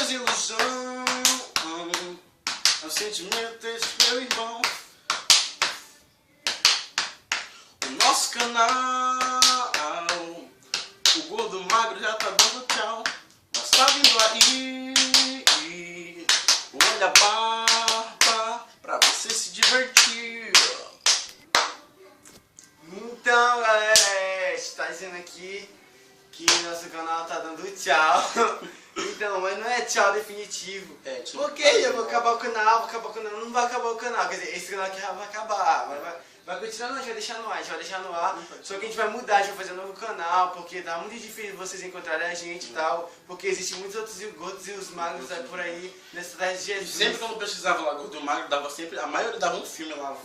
desilusão é o sentimento desse meu irmão. O nosso canal, o gordo magro já tá dando tchau. Mas tá vindo aí, olha a barba pra você se divertir. Então, galera, está dizendo aqui que nosso canal tá dando tchau. Então, mas não é tchau definitivo. É, tipo, Porque eu vou acabar o canal, não vai acabar o canal. Quer dizer, esse canal aqui vai acabar. Vai continuar, não, a gente vai deixar no ar, Só que a gente vai mudar, a gente vai fazer um novo canal, porque tá muito difícil vocês encontrarem a gente e tal. Porque existem muitos outros gordos e os magros por aí, nessa terra de Jesus. Sempre quando eu pesquisava lá gordo e magro, dava sempre, a maioria dava um filme lá. O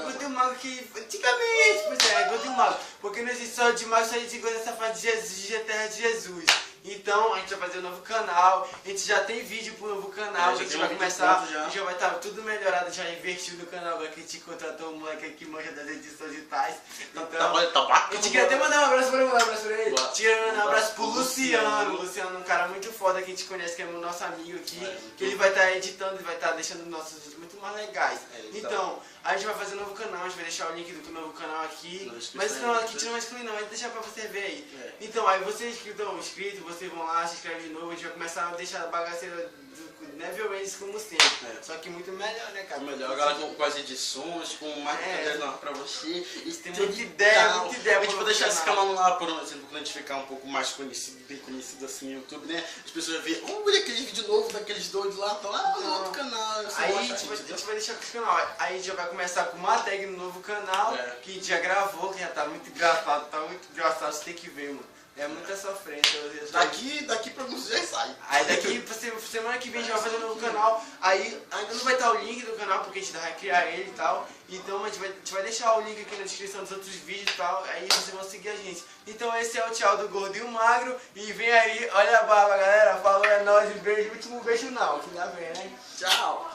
gordo e o magro que, antigamente, pois é, gordo e o magro. Porque não existe só de magro, só de gordo nessa parte de Jesus, de terra de Jesus. Então a gente vai fazer um novo canal, a gente já tem vídeo pro novo canal, a gente vai começar, já vai estar tudo melhorado, já investiu no canal, agora que a gente contratou um moleque que manja das edições e tais. Então, tá a gente queria até mandar um abraço pra ele. Tirando um abraço pro Luciano. Luciano é um cara muito foda que a gente conhece, que é o nosso amigo aqui, que ele vai estar editando e vai estar deixando nossos vídeos muito mais legais. Então, a gente vai fazer um novo canal, a gente vai deixar o link do novo canal aqui, mas esse canal aqui a gente não vai excluir não, vai deixar pra você ver aí. Então, aí vocês que estão inscritos, vocês vão lá, se inscrevem de novo, a gente vai começar a deixar a bagaceira Neville Range como sempre. Só que muito melhor, né, cara? Melhor, agora com as edições, com mais material pra você. Isso tem muita ideia. A gente vai deixar esse canal lá, por exemplo, quando a gente ficar um pouco mais conhecido, bem conhecido assim no YouTube, né? As pessoas vão ver, olha aquele vídeo novo daqueles doidos lá, estão lá no outro canal. Aí a gente vai deixar com o canal. Aí a gente já vai começar com uma tag no novo canal, que a gente já gravou, que já tá muito engraçado, você tem que ver, mano. É muita sofrência. Daqui pra alguns dias sai. Aí daqui pra semana que vem a gente vai fazer um novo canal. Aí ainda não vai estar o link do canal porque a gente vai criar ele e tal. Então a gente vai deixar o link aqui na descrição dos outros vídeos e tal. Aí vocês vão seguir a gente. Então esse é o tchau do gordo e o magro. E vem aí, olha a barba, galera. Falou, é nóis, um beijo. Último beijo não, que ainda vem, né? Tchau.